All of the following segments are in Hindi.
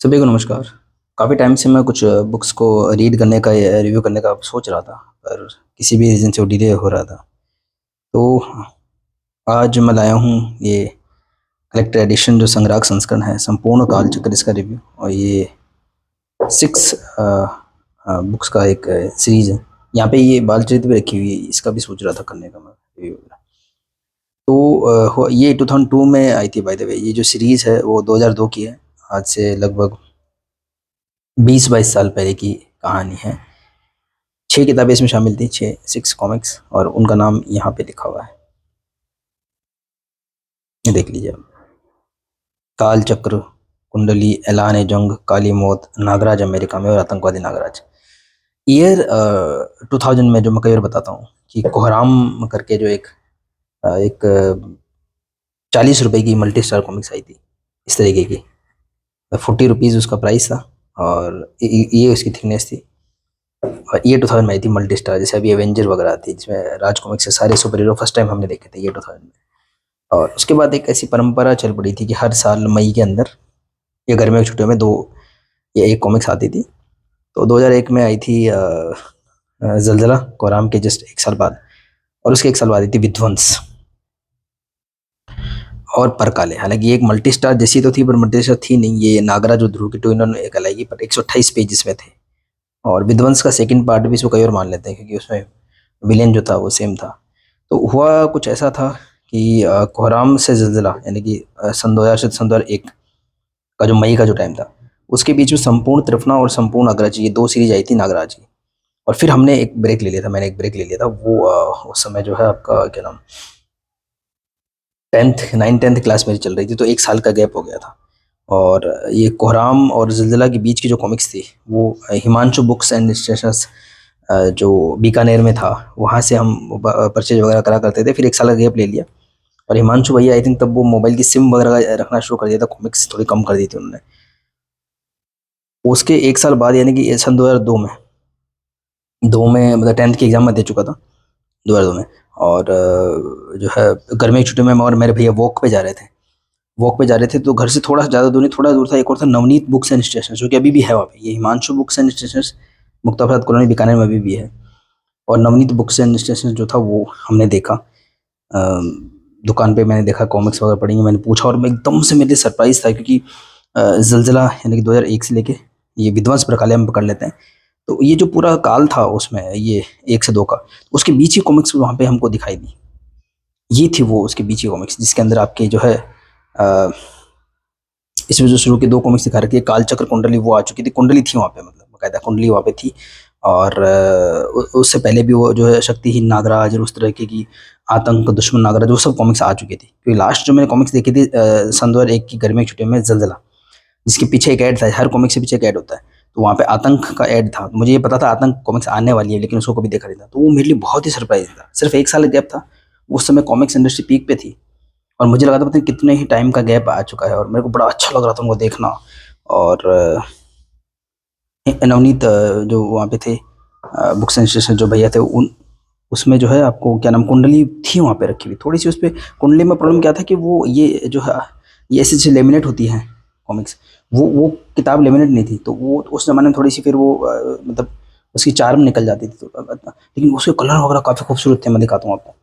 सभी को नमस्कार। काफ़ी टाइम से मैं कुछ बुक्स को रीड करने का या रिव्यू करने का सोच रहा था, पर किसी भी रीज़न से वो डिले हो रहा था। तो आज मैं लाया हूँ ये कलेक्टर एडिशन, जो संग्राहक संस्करण है, संपूर्ण कालचक्र, इसका रिव्यू। और ये 6 बुक्स का एक सीरीज़ है। यहाँ पे ये बाल चरित्र भी रखी हुई है, इसका भी सोच रहा था करने का मैं रिव्यू वगैरह। तो ये 2002 में आई थी। बाय द वे, ये जो सीरीज़ है वो 2002 की है। आज से लगभग 20-22 साल पहले की कहानी है। 6 किताबें इसमें शामिल थी, 6 कॉमिक्स, और उनका नाम यहाँ पे लिखा हुआ है, ये देख लीजिए आप। काल चक्र, कुंडली, ऐलान ए जंग, काली मौत, नागराज अमेरिका में, और आतंकवादी नागराज। ईयर 2000 में, जो मैं कई बार बताता हूँ कि कोहराम करके जो एक 40 रुपए की मल्टी स्टार कॉमिक्स आई थी इस तरीके की। 40 रुपीज़ उसका प्राइस था, और ये उसकी थिकनेस थी। और ये 2000 में आई थी मल्टी स्टार, जैसे अभी एवेंजर वगैरह आती है, जिसमें राज कॉमिक्स से सारे सुपर हीरो फर्स्ट टाइम हमने देखे थे, ये 2000 में। और उसके बाद एक ऐसी परंपरा चल पड़ी थी कि हर साल मई के अंदर या गर्मियों की छुट्टियों में दो या एक कॉमिक्स आती थी। तो 2001 में आई थी जलजला, कोराम के जस्ट एक साल बाद। और उसके एक साल बाद आई थी विध्वंस और परकाले। हालांकि ये एक मल्टी स्टार जैसी तो थी, पर मल्टी स्टार थी नहीं। ये नागराज और ध्रुव की टू इन्होंने एक लाएगी, पर 128 पेज इसमें थे। और विध्वंस का सेकंड पार्ट भी इसको कई और मान लेते हैं, क्योंकि उसमें विलेन जो था वो सेम था। तो हुआ कुछ ऐसा था कि कोहराम से जलजला, यानी कि सन 2000 से सन 2001 का जो मई का जो टाइम था, उसके बीच में संपूर्ण त्रिफना और संपूर्ण अग्रज, ये दो सीरीज आई थी नागराज की। और फिर हमने एक ब्रेक ले लिया था, मैंने एक ब्रेक ले लिया था। वो उस समय जो है आपका क्या नाम, 9th 10th क्लास मेरी चल रही थी, तो एक साल का गैप हो गया था। और ये कोहराम और जलजला के बीच की जो कॉमिक्स थी, वो हिमांशु बुक्स एंड स्टेशंस, जो बीकानेर में था, वहाँ से हम परचेज वगैरह करा करते थे। फिर एक साल का गैप ले लिया। और हिमांशु भैया आई थिंक तब वो मोबाइल की सिम वगैरह रखना शुरू कर दिया था, कॉमिक्स थोड़ी कम कर दी थी उन्होंने। उसके एक साल बाद, यानी कि सन 2002 में, मतलब 10th की एग्ज़ाम में दे चुका था 2002 में। और जो है गर्मी की छुट्टी में मैं और मेरे भैया वॉक पे जा रहे थे। तो घर से थोड़ा ज़्यादा दूर नहीं, थोड़ा दूर था, एक और था नवनीत बुक्स एंड स्टेशन, जो कि अभी भी है वहाँ पे। ये हिमांशु बुक्स एंड स्टेशन मुक्ताफराद कॉलोनी बीकानेर में अभी भी है। और नवनीत बुक्स एंड स्टेशन जो था वो हमने देखा, दुकान पे मैंने देखा, कॉमिक्स वगैरह पढ़ी, मैंने पूछा, और मैं एकदम से मेरे लिए सरप्राइज था, क्योंकि जलजला यानी कि 2001 से लेके ये विध्वंस प्रकाले हम पकड़ लेते हैं। तो ये जो पूरा काल था उसमें, ये 1 से 2 का, उसके बीच की कॉमिक्स वहाँ पे हमको दिखाई दी। ये थी वो उसके बीच की कॉमिक्स, जिसके अंदर आपके जो है अ, इसमें जो शुरू की 2 कॉमिक्स दिखा रखी है, कालचक्र, कुंडली, वो आ चुकी थी। कुंडली थी वहाँ पे, मतलब बाकायदा कुंडली वहाँ पे थी। और उससे पहले भी वो जो है शक्तिहीन नागराज और उस तरह की आतंक, दुश्मन नागराज, वो सब कॉमिक्स आ चुकी थी। क्योंकि लास्ट जो मैंने कॉमिक्स देखी थी सन 2001 की गर्मी की छुट्टियों में, जलजला, जिसके पीछे एक ऐड था। हर कॉमिक्स के पीछे एक ऐड होता है। तो वहाँ पे आतंक का ऐड था। तो मुझे ये पता था आतंक कॉमिक्स आने वाली है, लेकिन उसको कभी देखा नहीं था। तो वो मेरे लिए बहुत ही सरप्राइज था। सिर्फ एक साल का गैप था। उस समय कॉमिक्स इंडस्ट्री पीक पे थी, और मुझे लगा था पता नहीं कितने ही टाइम का गैप आ चुका है, और मेरे को बड़ा अच्छा लग रहा था उनको देखना। और नवनीत जो वहाँ पे थे, बुक्स एंड स्टेशन जो भैया थे, उन उसमें जो है आपको क्या नाम, कुंडली थी वहाँ पे रखी हुई थोड़ी सी। उस पे कुंडली में प्रॉब्लम क्या था कि वो ये जो है, ये ऐसी जैसे लेमिनेट होती हैं कॉमिक्स, वो किताब लेमिनेट नहीं थी। तो वो उस ज़माने में थोड़ी सी फिर वो मतलब उसकी चार्म निकल जाती थी। तो लेकिन उसके कलर वगैरह काफ़ी खूबसूरत थे, मैं दिखाता हूँ आपको।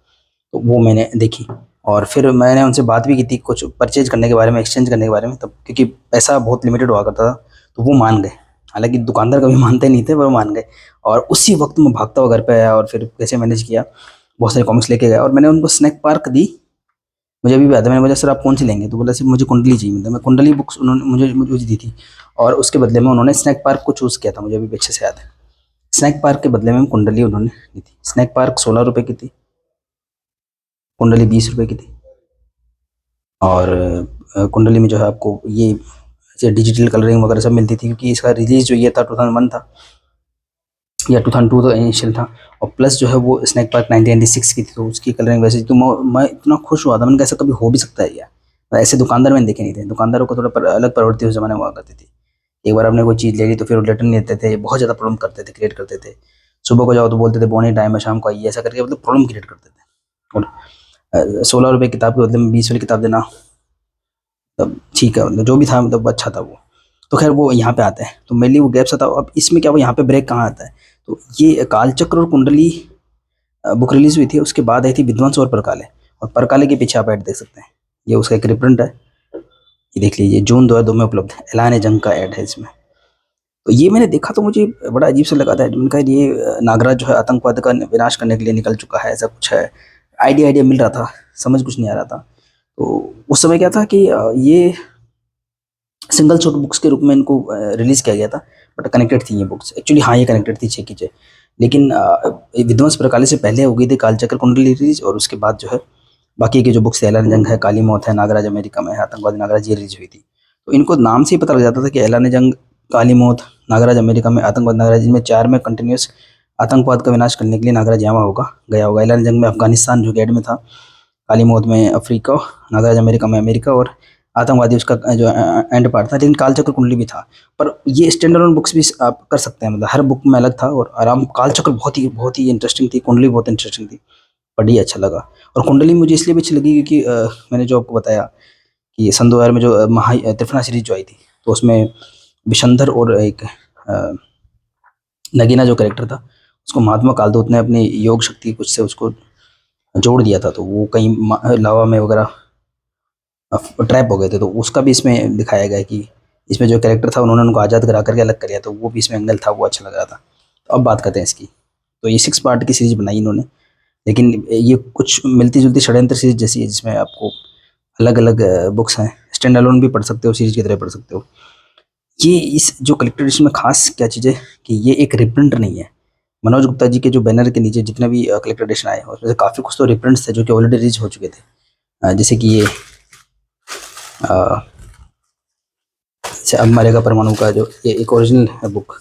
तो वो मैंने देखी। और फिर मैंने उनसे बात भी की थी कुछ परचेज करने के बारे में, एक्सचेंज करने के बारे में, तब क्योंकि पैसा बहुत लिमिटेड हुआ करता था। तो वो मान गए। हालांकि दुकानदार कभी मानते नहीं थे, पर वो मान गए। और उसी वक्त मैं भागता हुआ घर पे आया, और फिर कैसे मैनेज किया, बहुत सारे कॉमिक्स लेके गया, और मैंने उनको स्नैक पार्क दी। मुझे अभी भी याद है, मैंने बोला सर आप कौन सी लेंगे, तो बोला सर मुझे कुंडली चाहिए। मतलब मैं कुंडली बुक्स उन्होंने मुझे दी थी। और उसके बदले में उन्होंने स्नैक पार्क को चूज़ किया था, मुझे अभी भी अच्छे से याद है। स्नैक पार्क के बदले में कुंडली उन्होंने दी थी। स्नैक पार्क 16 रुपए की थी, कुंडली 20 रुपए की थी। और कुंडली में जो है आपको ये डिजिटल कलरिंग वगैरह सब मिलती थी, क्योंकि इसका रिलीज जो ये था 2001 था, या 2002 तो इनिशियल था। और प्लस जो है वो स्नैक पार्क 1996 की थी, तो उसकी कलरिंग वैसे थी। तो मैं इतना खुश हुआ था, मैंने कहा ऐसा कभी हो भी सकता है यार। ऐसे दुकानदार मैंने देखे नहीं थे। दुकानदारों को थोड़ा अलग प्रवृत्ति उस जमाने में हुआ करती थी। एक बार आपने कोई चीज़ ले ली तो फिर रिटर्न नहीं देते थे, बहुत ज़्यादा प्रॉब्लम करते थे, क्रिएट करते थे। सुबह को जाओ तो बोलते थे बोनी टाइम है, शाम को आइए, ऐसा करके मतलब प्रॉब्लम क्रिएट करते थे। और 16 रुपये किताब के बदले में 20 वाली किताब देना, तब ठीक है, मतलब जो भी था, मतलब अच्छा था वो। तो खैर वो यहाँ पे आता है, तो मेनली वो गैप्स आता है। अब इसमें क्या, वो यहाँ पे ब्रेक कहाँ आता है, तो ये कालचक्र और कुंडली बुक रिलीज हुई थी, उसके बाद आई थी विध्वंस और परकाले। और परकाले के पीछे आप ऐड देख सकते हैं, ये उसका एक रिप्रिंट है, ये देख लीजिए, जून 2002 में उपलब्ध है, ऐलान जंग का ऐड है इसमें। तो ये मैंने देखा तो मुझे बड़ा अजीब सा लगा था, मैंने कहा ये नागराज जो है आतंकवाद का विनाश करने के लिए निकल चुका है, ऐसा कुछ है, आइडिया मिल रहा था, समझ कुछ नहीं आ रहा था। तो उस समय क्या था कि ये सिंगल शॉट बुक्स के रूप में इनको रिलीज किया गया था, बट कनेक्टेड थी ये बुक्स एक्चुअली, हाँ ये कनेक्टेड थी 6 की 6। लेकिन विध्वंस प्रकाले से पहले हो गई थी कालचक्र कुंडली रिलीज, और उसके बाद जो है बाकी की जो बुक्स ऐलान जंग है, काली मौत है, नागराज अमेरिका में है, आतंकवादी नागराज, ये रिलीज हुई थी। तो इनको नाम से ही पता लग जाता था कि ऐलान जंग, काली मौत, नागराज अमेरिका में, आतंकवादी नागराज, इनमें 4 में कंटिन्यूस आतंकवाद का विनाश करने के लिए नागराज यहाँ होगा, गया होगा। ऐलान जंग में अफगानिस्तान जो गैड में था, काली मौत में अफ्रीका, नागराज अमेरिका में अमेरिका, और आतंकवादी उसका जो एंड पार्ट था। लेकिन कालचक्र कुंडली भी था, पर ये स्टैंड अलोन बुक्स भी आप कर सकते हैं, मतलब हर बुक में अलग था, और आराम, कालचक्र बहुत ही इंटरेस्टिंग थी, कुंडली बहुत इंटरेस्टिंग थी, पढ़ी, अच्छा लगा। और कुंडली मुझे इसलिए भी अच्छी लगी क्योंकि मैंने जो आपको बताया कि सन 2000 में जो त्रिफला सीरीज जो आई थी, तो उसमें विशंधर और एक नगीना जो कैरेक्टर था, उसको महात्मा कालदूत ने अपनी योग शक्ति कुछ से उसको जोड़ दिया था, तो वो कहीं लावा में वगैरह ट्रैप हो गए थे, तो उसका भी इसमें दिखाया गया है कि इसमें जो कैरेक्टर था उन्होंने उनको आज़ाद करा करके अलग कर दिया, तो वो भी इसमें एंगल था, वो अच्छा लग रहा था। तो अब बात करते हैं इसकी। तो ये 6 पार्ट की सीरीज बनाई इन्होंने, लेकिन ये कुछ मिलती जुलती षड्यंत्र सीरीज जैसी है, जिसमें आपको अलग अलग बुक्स हैं, स्टैंड अलोन भी पढ़ सकते हो, सीरीज की तरह पढ़ सकते हो। ये इस जो कलेक्टेड एडिशन में खास क्या चीज़ है कि ये एक रिप्रिंट नहीं है। मनोज गुप्ता जी के जो बैनर के नीचे जितने भी कलेक्टेड एडिशन आए, उसमें से काफ़ी कुछ तो रिप्रिंट्स थे जो कि ऑलरेडी रिलीज हो चुके थे, जैसे कि ये जैसे अब मरेगा परमाणु का जो ये एक ओरिजिनल है बुक,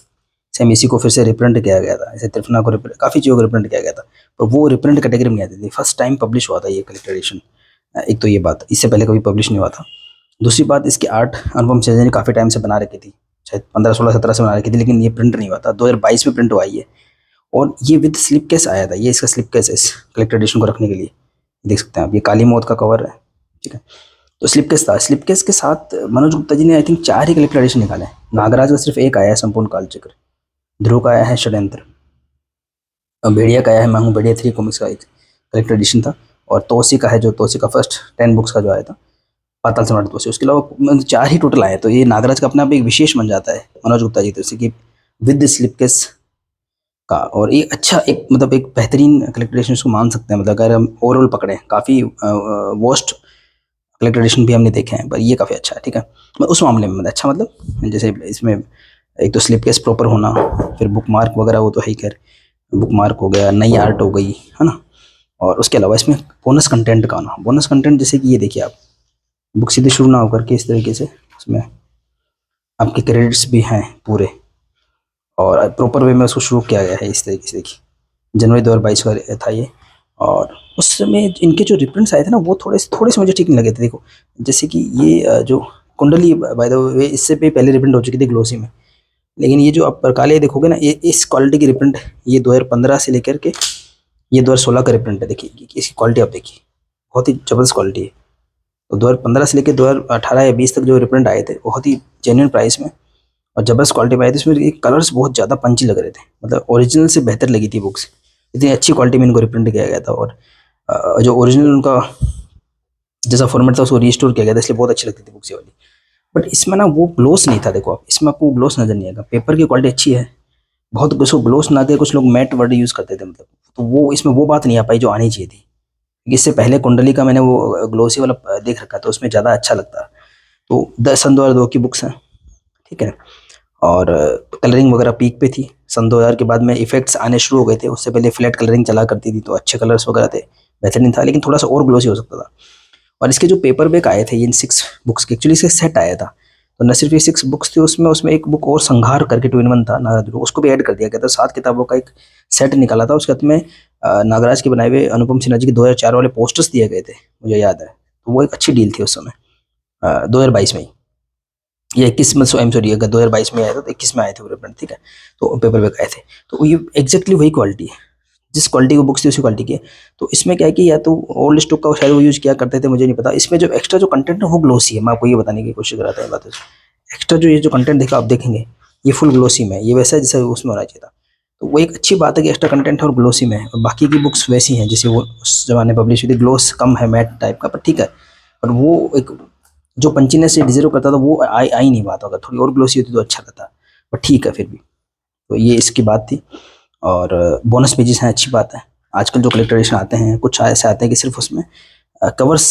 सेम इसी को फिर से रिप्रिंट किया गया था, ऐसे त्रिफना को काफ़ी चीज़ों को रिप्रिंट किया गया था, पर वो रिप्रिंट कैटेगरी में नहीं आती थी। फर्स्ट टाइम पब्लिश हुआ था ये कलेक्टेड एडिशन, एक तो ये बात, इससे पहले कभी पब्लिश नहीं हुआ था। दूसरी बात, इसकी आर्ट अनुपम सैनी ने काफ़ी टाइम से बना रखी थी, शायद 15, 16, 17 से बना रखी थी, लेकिन ये प्रिंट नहीं हुआ था, 2022 में प्रिंट हुआ ये। और ये विद स्लिप केस आया था, ये इसका स्लिप केस है इस कलेक्टेड एडिशन को रखने के लिए, देख सकते हैं आप, ये काली मौत का कवर है, ठीक है। तो स्लिप केस था, स्लिप केस के साथ मनोज गुप्ता जी ने आई थिंक 4 ही कलेक्टेड एडिशन निकाले हैं। नागराज का सिर्फ एक आया है, संपूर्ण कालचक्र, ध्रुव का आया है षड्यंत्र, भेड़िया का आया है मैं हूँ भेड़िया 3 कॉमिक्स का एक कलेक्टेड एडिशन था, और तोसी का है, जो तोसी का फर्स्ट 10 बुक्स का जो आया था, पाताल सम्राट तोसी। उसके अलावा 4 ही टोटल आए, तो ये नागराज का अपना आप एक विशेष बन जाता है मनोज गुप्ता जी, तो जैसे कि विद स्लिप केस का, और एक अच्छा, एक मतलब एक बेहतरीन कलेक्टेड एडिशन इसको मान सकते हैं, मतलब अगर हम ओवरऑल पकड़े, काफ़ी वर्स्ट कलेक्टेड एडिशन भी हमने देखे हैं, पर ये काफ़ी अच्छा है, ठीक है। मैं उस मामले में मतलब अच्छा, मतलब जैसे इसमें एक तो स्लिप केस प्रॉपर होना, फिर बुक मार्क वगैरह वो तो है ही, खैर बुक मार्क हो गया, नई आर्ट हो गई, है ना। और उसके अलावा इसमें बोनस कंटेंट का आना, बोनस कंटेंट जैसे कि ये देखिए आप, बुक सीधे शुरू ना होकर के इस तरीके से उसमें आपके क्रेडिट्स भी हैं पूरे, और प्रॉपर वे में उसको शुरू किया गया है इस तरीके से, देखिए जनवरी 2022 का था ये। और उस समय इनके जो रिप्रिंट्स आए थे ना, वो थोड़े से मुझे ठीक नहीं लगे थे। देखो जैसे कि ये जो कुंडली बाय द वे इससे भी पहले रिप्रिंट हो चुकी थी ग्लोसी में, लेकिन ये जो आप परकाले देखोगे ना, ये इस क्वालिटी की रिप्रिंट, ये 2015 से लेकर के ये 2016 का रिप्रिंट है। देखिए इसकी क्वालिटी आप देखिए, बहुत ही ज़बरदस्त क्वालिटी है। तो 2015 से लेकर 2018 या 20 तक जो रिप्रिंट आए थे, बहुत ही जेन्युइन प्राइस में और ज़बरदस्त क्वालिटी में आए थे। इसमें कलर्स बहुत ज़्यादा पंची लग रहे थे, मतलब ओरिजिनल से बेहतर लगी थी बुक्स, इतनी अच्छी क्वालिटी में इनको रिप्रिंट किया गया था। और जो ओरिजिनल उनका जैसा फॉर्मेट था उसको रीस्टोर किया गया था, इसलिए बहुत अच्छी लगती थी बुक्स ये वाली। बट इसमें ना वो ग्लोस नहीं था, देखो आप, इसमें आपको ग्लोस नज़र नहीं आएगा। पेपर की क्वालिटी अच्छी है, बहुत उसको ग्लोस ना दे, कुछ लोग मैट वर्ड यूज़ करते थे, मतलब तो वो इसमें वो बात नहीं आ पाई जो आनी चाहिए थी। इससे पहले कुंडली का मैंने वो ग्लोसी वाला देख रखा था, उसमें ज़्यादा अच्छा लगता। तो 10 सन 2002 की बुक्स हैं, ठीक है। और कलरिंग वगैरह पीक पे थी। सन 2000 के बाद में इफेक्ट्स आने शुरू हो गए थे, उससे पहले फ्लैट कलरिंग चला करती थी, तो अच्छे कलर्स वगैरह थे, बेहतरीन था, लेकिन थोड़ा सा और ग्लोसी हो सकता था। और इसके जो पेपर बैक आए थे इन 6 बुक्स के, एक्चुअली इसका सेट आया था, तो न सिर्फ ये 6 बुक्स थी, उसमें एक बुक और संघार करके 2 in 1 था नागराज, उसको भी ऐड कर दिया गया था। 7 किताबों का एक सेट निकाला था, उसके अंत में नागराज के बनाए हुए अनुपम सिन्हा जी के 2004 वाले पोस्टर्स दिए गए थे, मुझे याद है। तो वो एक अच्छी डील थी उस समय, 2022 में ही, ये 21 में, सॉरी अगर 2022 में आया था तो 21 में आए थे वो रिप्रिंट, ठीक है। तो पेपर बैक आए थे, तो ये एग्जैक्टली वही क्वालिटी है, जिस क्वालिटी की बुक्स थी उसी क्वालिटी की है। तो इसमें क्या है कि या तो ओल्ड स्टॉक का शायद वो यूज़ किया करते थे, मुझे नहीं पता। इसमें जो एक्स्ट्रा जो कंटेंट है वो ग्लोसी है, मैं आपको ये बताने की कोशिश कर रहा था ये बात। एक्स्ट्रा जो ये जो कंटेंट देखा आप देखेंगे ये फुल ग्लोसी में, ये वैसा है जैसे उसमें होना चाहिए था। तो वो एक अच्छी बात है कि एक्स्ट्रा कंटेंट है और ग्लोसी में है, और बाकी की बुक्स वैसी हैं जैसे वो उस जमाने पब्लिश हुई थी, ग्लोस कम है, मैट टाइप का, पर ठीक है। और वो एक जो पंचीनेस से डिजर्व करता था वो आई नहीं बात, होगा थोड़ी और ग्लोसी होती तो अच्छा रहता, पर ठीक है फिर भी। तो ये इसकी बात थी। और बोनस पेजेस हैं, अच्छी बात है। आजकल जो कलेक्टर एडिशन आते हैं कुछ ऐसे आते हैं कि सिर्फ उसमें कवर्स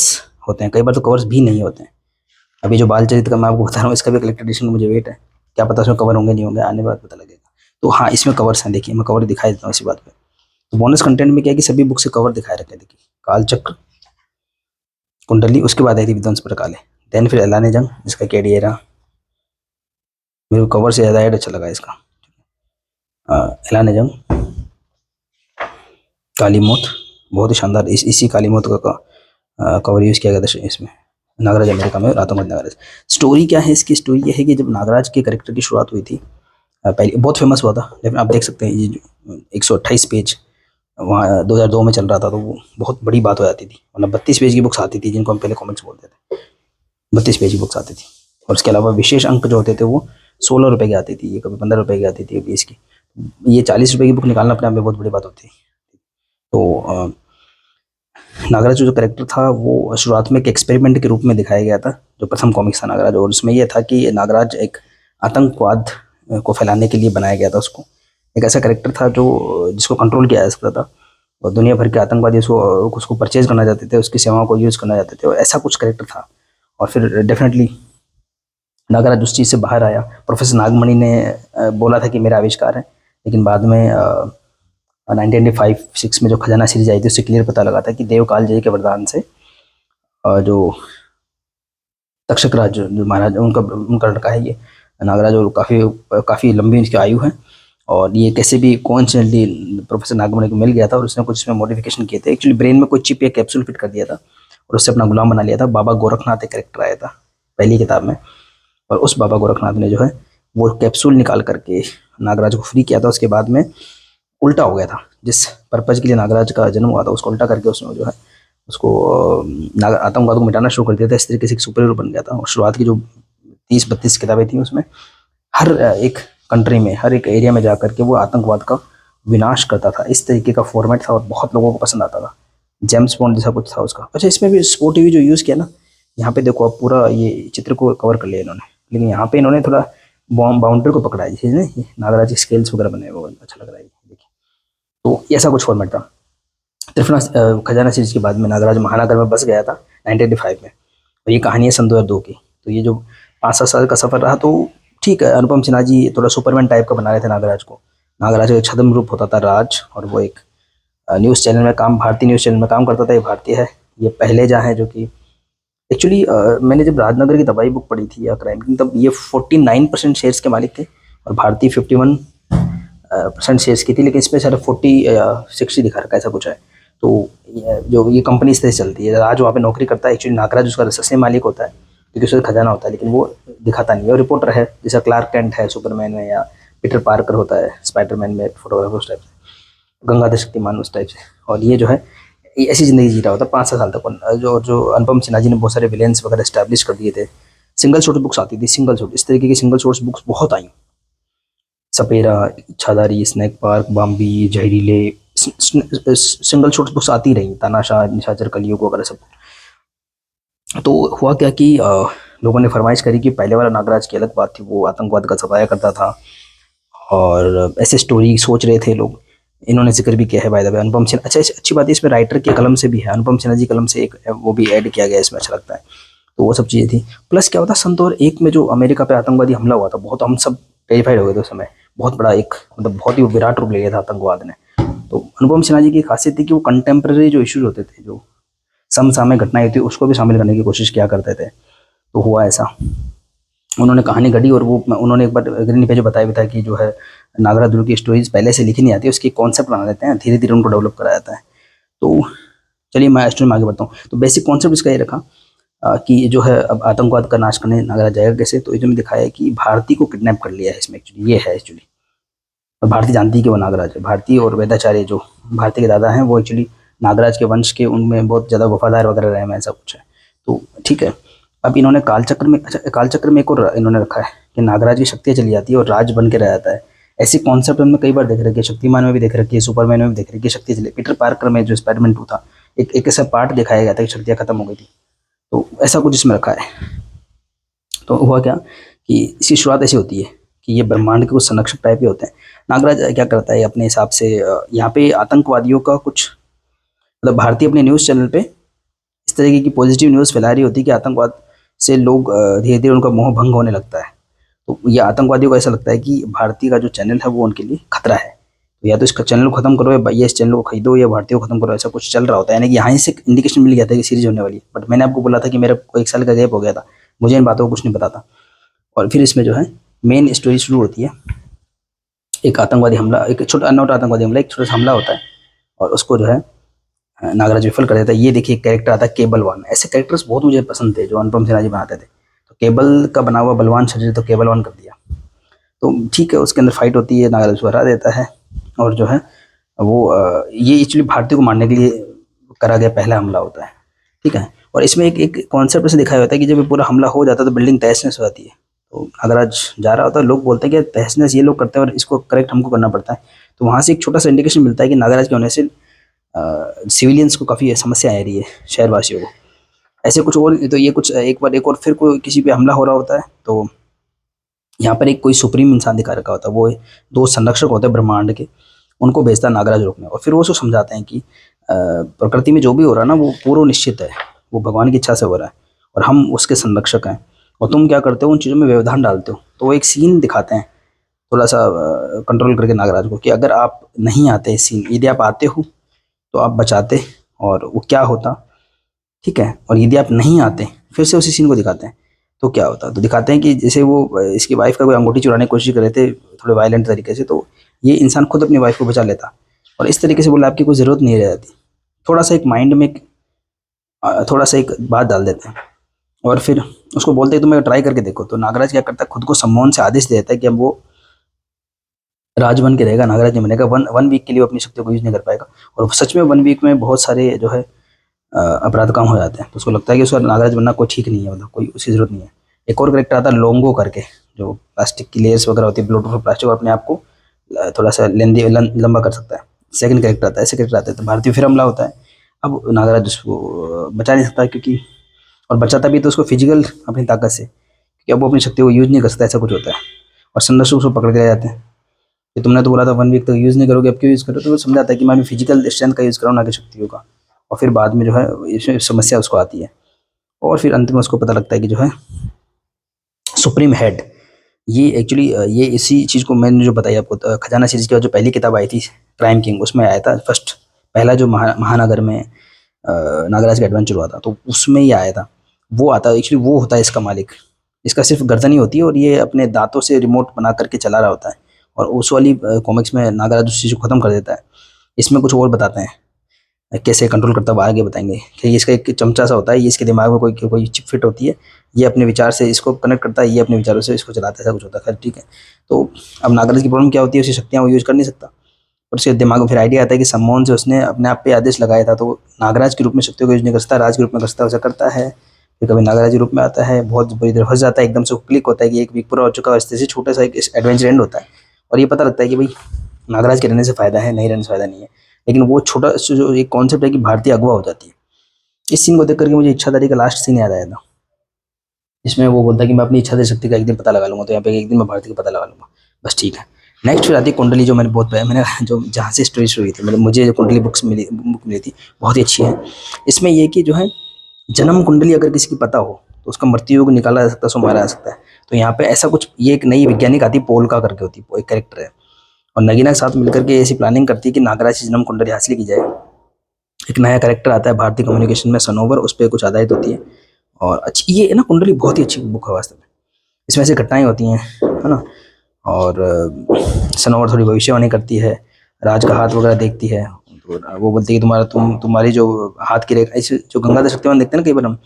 होते हैं, कई बार तो कवर्स भी नहीं होते हैं। अभी जो बाल चरित्र का मैं आपको बता रहा हूँ इसका भी कलेक्टर एडिशन मुझे वेट है, क्या पता उसमें कवर होंगे नहीं होंगे, आने बाद पता लगेगा। तो हाँ, इसमें कवर्स हैं, देखिए मैं कवर दिखाई देता हूँ इसी बात पे। तो बोनस कंटेंट में क्या है कि सभी बुक से कवर दिखाए रखे हैं, देखिए कालचक्र, कुंडली, उसके बाद आई थी विध्वंस पर काले, देन फिर एलान जंग जिसका केडी रहा, मेरे को कवर से ज़्यादा ऐड अच्छा लगा इसका। एलान जंग, काली मौत, बहुत ही शानदार, इसी काली मौत का कवर यूज़ किया गया था इसमें, नागराज अमेरिका में और आतंकवाद नागराज। स्टोरी क्या है इसकी? स्टोरी ये है कि जब नागराज के कैरेक्टर की शुरुआत हुई थी, पहले बहुत फेमस हुआ था, लेकिन आप देख सकते हैं ये जो 128 पेज वहाँ 2002 में चल रहा था, तो वो बहुत बड़ी बात हो जाती थी, मतलब 32 पेज की बुक्स आती थी जिनको हम पहले कॉमिक्स बोलते थे, 32 पेज की बुक्स आती थी। और उसके अलावा विशेष अंक जो होते थे वो 16 रुपये की आती थी, ये कभी 15 रुपये की आती थी, 20 की। ये 40 रुपये की बुक निकालना अपने आप में बहुत बड़ी बात होती है। तो नागराज जो कैरेक्टर था वो शुरुआत में एक एक्सपेरिमेंट के रूप में दिखाया गया था, जो प्रथम कॉमिक्स था नागराज, और उसमें यह था कि नागराज एक आतंकवाद को फैलाने के लिए बनाया गया था। उसको एक ऐसा कैरेक्टर था जो जिसको कंट्रोल किया जा सकता था, और दुनिया भर के आतंकवादी उसको परचेज करना चाहते थे, उसकी सेवाओं को यूज़ करना चाहते थे, और ऐसा कुछ कैरेक्टर था। और फिर डेफिनेटली नागराज उस चीज़ से बाहर आया। प्रोफेसर नागमणि ने बोला था कि मेरा आविष्कार है, लेकिन बाद में 1995-6 में जो खजाना सीरीज आई थी उससे क्लियर पता लगा था कि देवकाल जय के वरदान से जो तक्षक राज जो महाराज उनका उनका लड़का है ये नागराज, और काफ़ी लंबी उसकी आयु है, और ये कैसे भी कोइंसिडेंटली प्रोफेसर नागमणि को मिल गया था, और उसने कुछ इसमें मॉडिफिकेशन किए थे। एक्चुअली ब्रेन में कोई चिप या कैप्सूल फिट कर दिया था और उससे अपना गुलाम बना लिया था। बाबा गोरखनाथ एक कैरेक्टर आया था पहली किताब में, और उस बाबा गोरखनाथ ने जो है वो कैप्सूल निकाल करके नागराज को फ्री किया था। उसके बाद में उल्टा हो गया था, जिस पर्पज़ के लिए नागराज का जन्म हुआ था उसको उल्टा करके उसने जो है उसको आतंकवाद को मिटाना शुरू कर दिया था। इस तरीके से एक सुपर हीरो बन गया था। और शुरुआत की जो 30-32 किताबें थी उसमें हर एक कंट्री में, हर एक एरिया में जा कर के वो आतंकवाद का विनाश करता था। इस तरीके का फॉर्मेट था और बहुत लोगों को पसंद आता था। जेम्स बॉन्ड जैसा कुछ था उसका। अच्छा, इसमें भी स्पोर्ट टीवी जो यूज़ किया ना, यहाँ पे देखो आप पूरा ये चित्र को कवर कर लिया इन्होंने, लेकिन यहाँ पे इन्होंने थोड़ा बाउंड्री को पकड़ा है, जैसे ना नागराज के स्केल्स वगैरह बने हुए, अच्छा लग रहा है देखिए। तो ऐसा कुछ फॉर्मेट था। त्रिफला खजाना सीरीज के बाद में नागराज महानगर में बस गया था 1985 में, और ये कहानी है सन 2002 की। तो ये जो 5-7 साल का सफ़र रहा, तो ठीक है, अनुपम सिन्हा जी थोड़ा सुपरमैन टाइप का बना रहे थे नागराज को। नागराज का छद्म रूप होता था राज, और वो एक न्यूज़ चैनल में काम, भारतीय न्यूज़ चैनल में काम करता था। ये भारतीय है, ये पहले जहाँ है जो कि एक्चुअली मैंने जब राजनगर की दवाई बुक पढ़ी थी या क्राइम की, तब ये 49% शेयर्स के मालिक थे और भारतीय 51% शेयर्स की थी, लेकिन इसमें शायद 40-60 दिखा रखा है, ऐसा कुछ है। तो जो ये कंपनी इस तरह से चलती है। राज वहाँ पे नौकरी करता है, एक्चुअली नागराज उसका असली मालिक होता है क्योंकि उसका खजाना होता है, लेकिन वो दिखाता नहीं है। और रिपोर्टर है, जैसा क्लार्क कैंट है सुपरमैन में, या पीटर पार्कर होता है स्पाइडरमैन में, फोटोग्राफर उस टाइप से, गंगाधर शक्तिमान उस टाइप से। और ये जो है ये ऐसी ज़िंदगी जी रहा होता है 5-6 साल तक। जो अनुपम सिन्हा जी ने बहुत सारे विलेंस वगैरह स्टैब्लिश कर दिए थे। सिंगल शॉट बुक्स आती थी, सिंगल शॉट, इस तरीके की सिंगल शॉट्स बुक्स बहुत आई। सपेरा, इच्छाधारी, स्नैक पार्क, बाम्बी, जहरीले, सिंगल शॉट्स बुक्स आती रही, तानाशाह, निशाचर, कलयुग वगैरह सब। तो हुआ क्या कि लोगों ने फरमाइश करी कि पहले वाला नागराज की अलग बात थी, वो आतंकवाद का सफाया करता था, और ऐसे स्टोरी सोच रहे थे लोग। इन्होंने जिक्र भी किया है बाय द वे अनुपम सिन्हा। अच्छा, अच्छी बात है इसमें राइटर के कलम से भी है, अनुपम सिन्हा जी कलम से एक वो भी ऐड किया गया इसमें, अच्छा लगता है। तो वो सब चीज़ें थी। प्लस क्या होता, सन 2001 में जो अमेरिका पे आतंकवादी हमला हुआ था, बहुत हम सब टेरिफाइड हो गए थे उस समय। बहुत बड़ा एक मतलब बहुत ही विराट रूप ले लिया था आतंकवाद ने। तो अनुपम सिन्हा जी की खासियत थी कि वो कंटेम्प्रेरी जो इश्यूज होते थे, जो समसामयिक घटनाएं होती, उसको भी शामिल करने की कोशिश किया करते थे। तो हुआ ऐसा, उन्होंने कहानी गढ़ी, और वो उन्होंने एक बार अग्रणी पे जो बताया भी था कि जो है नागराज दुर्ग की स्टोरीज पहले से लिखी नहीं आती, उसकी कॉन्सेप्ट बना देते हैं, धीरे धीरे उनको डेवलप कराया जाता है। तो चलिए मैं स्टोरी में आगे बढ़ता हूँ। तो बेसिक कॉन्सेप्ट इसका ये रखा कि जो है अब आतंकवाद का नाश करने नागराज जाएगा कैसे। तो इसमें दिखाया है कि भारती को किडनैप कर लिया है इसमें, एक्चुअली ये है एक्चुअली। और भारती जानती है कि वो नागराज है। भारती और वेदाचार्य जो भारती के दादा हैं, वो एक्चुअली नागराज के वंश के, उनमें बहुत ज़्यादा वफादार वगैरह रहे हैं, ऐसा कुछ है। तो ठीक है, अब इन्होंने कालचक्र में, अच्छा कालचक्र में एक और इन्होंने रखा है कि नागराज की शक्तियाँ चली जाती है और राज बन के रह जाता है। ऐसी कॉन्सेप्ट हमने कई बार देख रखी है, शक्तिमान में भी देख रखी है, सुपरमैन में भी देख रखी है, शक्ति चली। पीटर पार्कर में जो स्पाइडरमैन 2 था, एक एक ऐसा पार्ट दिखाया गया था कि शक्तियाँ खत्म हो गई थी, तो ऐसा कुछ इसमें रखा है। तो हुआ क्या कि इसकी शुरुआत ऐसी होती है कि ये ब्रह्मांड के कुछ संरक्षक टाइप के होते हैं। नागराज क्या करता है अपने हिसाब से, यहाँ पे आतंकवादियों का कुछ, मतलब भारतीय अपने न्यूज़ चैनल पे इस तरीके की पॉजिटिव न्यूज़ फैला रही होती है कि आतंकवाद से लोग धीरे धीरे उनका मोह भंग होने लगता है। तो ये आतंकवादियों को ऐसा लगता है कि भारतीय का जो चैनल है वो उनके लिए खतरा है, तो या तो इसका चैनल को खत्म करो या इस चैनल को खरीदो या भारतीयों को खत्म करो, ऐसा कुछ चल रहा होता है। यानी कि यहाँ से इंडिकेशन मिल गया था कि सीरीज होने वाली है। बट मैंने आपको बोला था कि मेरा को 1 साल का गैप हो गया था, मुझे इन बातों को कुछ नहीं पता था। और फिर इसमें जो है मेन स्टोरी शुरू होती है। एक आतंकवादी हमला, एक छोटा नोट आतंकवादी हमला, एक छोटा सा हमला होता है और उसको जो है नागराज विफल कर देता है। ये देखिए कैरेक्टर आता है केबल वन। ऐसे कैरेक्टर्स बहुत मुझे पसंद थे जो अनुपम सिन्हा जी बनाते थे। तो केबल का बना हुआ बलवान शरीर तो केबल वन कर दिया। तो ठीक है, उसके अंदर फाइट होती है, नागराज उसको हरा देता है और जो है वो ये एक्चुअली भारतीय को मारने के लिए करा गया पहला हमला होता है। ठीक है, और इसमें एक एक कॉन्सेप्ट से दिखाया होता है कि जब ये पूरा हमला हो जाता है तो बिल्डिंग तहस नहस हो जाती है। तो नागराज जा रहा होता है, लोग बोलते हैं कि तहस नहस ये लोग करते हैं और इसको करेक्ट हमको करना पड़ता है। तो वहाँ से एक छोटा सा इंडिकेशन मिलता है कि नागराज के होने से सिविलियंस को काफ़ी समस्या आ रही है, शहरवासियों को। ऐसे कुछ और, तो ये कुछ एक बार एक और फिर कोई किसी पे हमला हो रहा होता है तो यहाँ पर एक कोई सुप्रीम इंसान दिखा रखा होता है, वो 2 संरक्षक होते हैं ब्रह्मांड के, उनको भेजता है नागराज रूप में। और फिर वो उसको समझाते हैं कि प्रकृति में जो भी हो रहा है ना वो पूर्व निश्चित है, वो भगवान की इच्छा से हो रहा है और हम उसके संरक्षक हैं, और तुम क्या करते हो उन चीज़ों में व्यवधान डालते हो। तो वो एक सीन दिखाते हैं थोड़ा सा कंट्रोल करके नागराज को, कि अगर आप नहीं आते इस सीन, यदि आप आते हो तो आप बचाते और वो क्या होता, ठीक है, और यदि आप नहीं आते, फिर से उसी सीन को दिखाते हैं तो क्या होता। तो दिखाते हैं कि जैसे वो इसकी वाइफ का कोई अंगूठी चुराने की कोशिश कर रहे थे थोड़े वायलेंट तरीके से, तो ये इंसान खुद अपनी वाइफ को बचा लेता और इस तरीके से बोला आपकी कोई ज़रूरत नहीं रह जाती। थोड़ा सा एक माइंड में थोड़ा सा एक बात डाल देते हैं और फिर उसको बोलते हैं तुम्हें ट्राई करके देखो। तो नागराज क्या करता है, खुद को सम्मोहन से आदेश देता है कि अब वो राज बन के रहेगा, नागराज नहीं बनेगा। वन वीक के लिए वो अपनी शक्तियों को यूज नहीं कर पाएगा। और सच में 1 वीक में बहुत सारे जो है अपराध काम हो जाते हैं। तो उसको लगता है कि उसका नागराज बनना कोई ठीक नहीं है, मतलब कोई उसकी ज़रूरत नहीं है। एक और करेक्टर आता है लोंगो करके, जो प्लास्टिक की लेयर्स वगैरह होती है, ब्लूटूथ प्लास्टिक, और अपने आप को थोड़ा सा लेंदी लंबा कर सकता है। सेकंड कैरेक्टर आता है, ऐसे कैरेक्टर आते हैं। तो भारतीय फिर हमला होता है। अब नागराज उसको बचा नहीं सकता, क्योंकि और बचाता भी तो उसको फिजिकल अपनी ताकत से, क्योंकि अब वो अपनी शक्ति को यूज़ नहीं कर सकता, ऐसा कुछ होता है। और संदर्शक उसको पकड़ के ले जाते हैं कि तुमने तो बोला था 1 वीक तक यूज़ नहीं करोगे, अब क्यों यूज़ करो। तो वो समझाता है कि मैं फिजिकल स्ट्रेंथ का यूज़ कर रहा हूँ, ना कि शक्तियों का। और फिर बाद में जो है इसमें समस्या उसको आती है और फिर अंत में उसको पता लगता है कि जो है सुप्रीम हेड, ये एक्चुअली ये इसी चीज़ को मैंने जो बताई आपको, खजाना सीरीज की जो पहली किताब आई थी क्राइम किंग, उसमें आया था फर्स्ट, पहला जो महानगर में नागराज का एडवेंचर हुआ था, तो उसमें ही आया था। वो आता है एक्चुअली, वो होता है इसका मालिक। इसका सिर्फ गर्दन ही होती है और ये अपने दांतों से रिमोट बना करके चला रहा होता है। और उस वाली कॉमिक्स में नागराज उस चीज़ को ख़त्म कर देता है। इसमें कुछ और बताते हैं कैसे कंट्रोल करता है, आगे बताएंगे कि इसका एक चमचा सा होता है, ये इसके दिमाग में कोई कोई चिप फिट होती है, ये अपने विचार से इसको कनेक्ट करता है, ये अपने विचारों से इसको चलाता है, ऐसा कुछ होता है। खैर ठीक है। तो अब नागराज की प्रॉब्लम क्या होती है, उसकी शक्तियाँ वो यूज़ कर नहीं सकता, और उसके दिमाग में फिर आइडिया आता है कि सम्मोहन से उसने अपने आप पे आदेश लगाया था, तो नागराज के रूप में शक्तियों को यूज नहीं कर सकता, राज के रूप में कर सकता है, उसे करता है। फिर कभी नागराज के रूप में आता है, बहुत बुरी तरह फंस जाता है, एकदम से क्लिक होता है कि 1 वीक पूरा हो चुका है, इस तरह से छोटा सा एक एडवेंचर एंड होता है। और ये पता लगता है कि भाई नागराज के रहने से फ़ायदा है, नहीं रहने से फ़ायदा नहीं है। लेकिन वो छोटा जो एक कॉन्सेप्ट है कि भारतीय अगवा हो जाती है, इस सीन को देख करके मुझे इच्छाधारी का लास्ट सीन याद आया था, जिसमें वो बोलता है कि मैं अपनी इच्छाधारी शक्ति का एक दिन पता लगा लूंगा। तो यहाँ पे एक दिन मैं भारतीय का पता लगा लूंगा, बस ठीक है। नेक्स्ट फिर आती है कुंडली, जो मैंने बहुत मैंने जो जहाँ से स्टोरी शुरू हुई थी, मतलब मुझे जो कुंडली बुक मिली थी, बहुत ही अच्छी है। इसमें ये कि जो है जन्म कुंडली अगर किसी की पता हो तो उसका मृत्यु योग निकाला जा सकता है, उसको मारा जा सकता है। तो यहाँ पे ऐसा कुछ, ये एक नई वैज्ञानिक आती है, पोलका करके होती है, एक कैरेक्टर है, और नगीना के साथ मिलकर के ऐसी प्लानिंग करती है कि नागराज की जन्म कुंडली हासिल की जाए। एक नया कैरेक्टर आता है भारतीय कम्युनिकेशन में, सनोवर, उस पर कुछ आधारित होती है। और अच्छी ये ना कुंडली बहुत ही अच्छी बुक है वास्तव में। इसमें ऐसी घटनाएं होती हैं, है ना। और सनोवर थोड़ी भविष्यवाणी करती है, राज का हाथ वगैरह देखती है। तो वो बोलती है कि तुम्हारी जो हाथ की रेखा, ऐसे जो गंगाधर शक्तिमान देखते हैं ना कई बार हम,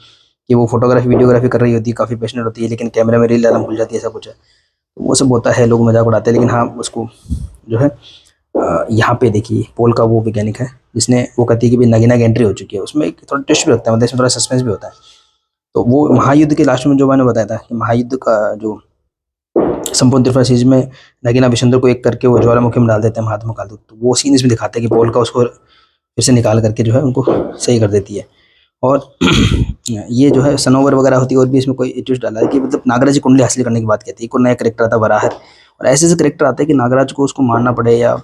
कि वो फोटोग्राफी वीडियोग्राफी कर रही होती है, काफ़ी पैशनेट होती है, लेकिन कैमरे में रील डालना भूल जाती है, ऐसा कुछ है। तो वो सब होता है, लोग मजाक उड़ाते हैं। लेकिन हाँ, उसको जो है यहाँ पे देखिए पोल का वो वैज्ञानिक है जिसने, वो कहती है कि भाई नगीना की एंट्री हो चुकी है। उसमें एक थोड़ा ट्विस्ट भी लगता है, मतलब इसमें थोड़ा सस्पेंस भी होता है। तो वो महायुद्ध के लास्ट में जो मैंने बताया था कि महायुद्ध का जो संपूर्ण त्रिपुरा सीरीज में नगीना विशेंद्र को एक करके वो ज्वालामुखी में डाल देते हैं महात्मा काल, तो वो सीन इसमें दिखाते हैं कि पोल का उसको फिर से निकाल करके जो है उनको सही कर देती है। और ये जो है सनोवर वगैरह होती है, और भी इसमें कोई ट्विस्ट डाला है कि मतलब नागराज की कुंडली हासिल करने की बात कहती है। कोई नया करेक्टर आता है वराहर, और ऐसे ऐसे करेक्टर आते हैं कि नागराज को उसको मारना पड़े या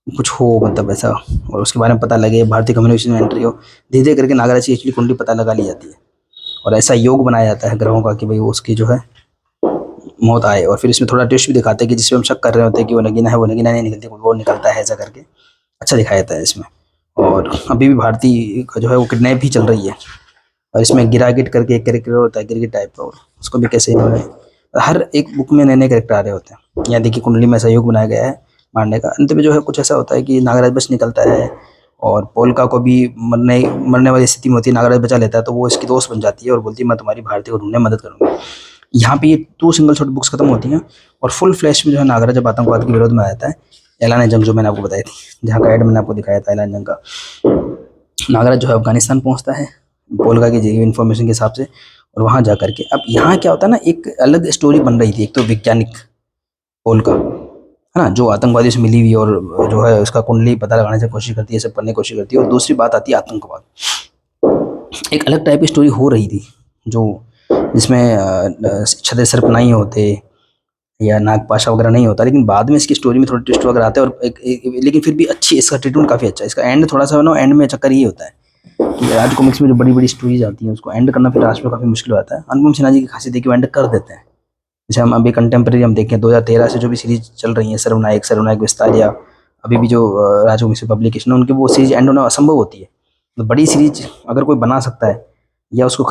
कुछ हो मतलब ऐसा, और उसके बारे में पता लगे, भारतीय कम्युनिकेशन में एंट्री हो, धीरे धीरे करके नागराज की एक्चुअली कुंडली पता लगा ली जाती है। और ऐसा योग बनाया जाता है ग्रहों का कि भाई वो उसकी जो है मौत आए। और फिर इसमें थोड़ा ट्विस्ट भी दिखाते हैं कि जिसपे हम शक कर रहे होते हैं कि वो नगीना है, वो नगीना नहीं निकलती, वो निकलता है, ऐसा करके अच्छा दिखाया जाता है इसमें। और अभी भी भारतीय का जो है वो किडनैप भी चल रही है। और इसमें गिरागिट करके एक कैरेक्टर होता है गिरगिट टाइप का, और उसको भी कैसे इन्होंने हर एक बुक में नए नए कैरेक्टर आ रहे होते हैं। यहाँ देखिए कुंडली में सहयोग बनाया गया है मारने का। अंत में जो है कुछ ऐसा होता है कि नागराज बच निकलता है, और पोलका को भी मरने मरने वाली स्थिति में होती है, नागराज बचा लेता है, तो वो इसकी दोस्त बन जाती है और बोलती है मैं तुम्हारी भारतीय को ढूंढने में मदद करूँगी। यहाँ पे ये 2 सिंगल शॉट बुक्स खत्म होती हैं, और फुल फ्लैश में जो है नागराज जब आतंकवाद के विरोध में आ जाता है, ऐलान जंग जो मैंने आपको बताई थी, जहाँ का ऐड मैंने आपको दिखाया था ऐलान जंग का। नागराज जो है अफगानिस्तान पहुंचता है पोलका की दी इन्फॉर्मेशन के हिसाब से, और वहां जा करके अब यहाँ क्या होता है ना, एक अलग स्टोरी बन रही थी। एक तो वैज्ञानिक पोलका है ना, जो आतंकवादियों से मिली हुई और जो है उसका कुंडली पता लगाने की कोशिश करती है, सब करने की कोशिश करती है। और दूसरी बात आती है आतंकवाद, एक अलग टाइप की स्टोरी हो रही थी, जो जिसमें छत्र सर्प नहीं होते या नागपाशा वगैरह नहीं होता, लेकिन बाद में इसकी स्टोरी में थोड़ा ट्विस्ट वगैरह आते हैं। और लेकिन फिर भी अच्छी, इसका ट्रीटमेंट काफ़ी अच्छा है। इसका एंड थोड़ा सा ना, एंड में चक्कर ये होता है कि आज कॉमिक्स में जो बड़ी बड़ी स्टोरीज आती हैं उसको एंड करना फिर लास्ट में काफ़ी मुश्किल हो जाता है। अनुपम सिन्हा जी की खासियत है कि वो एंड कर देते हैं। जैसे हम अभी कंटेम्प्रेरी हम देखें 2013 से जो भी सीरीज चल रही है, सर्वनायक, सर्वनायक विस्तार, या अभी भी जो राजवंशी पब्लिकेशन है, उनकी वो सीरीज एंड होना असंभव होती है। तो बड़ी सीरीज अगर कोई बना सकता है या उसको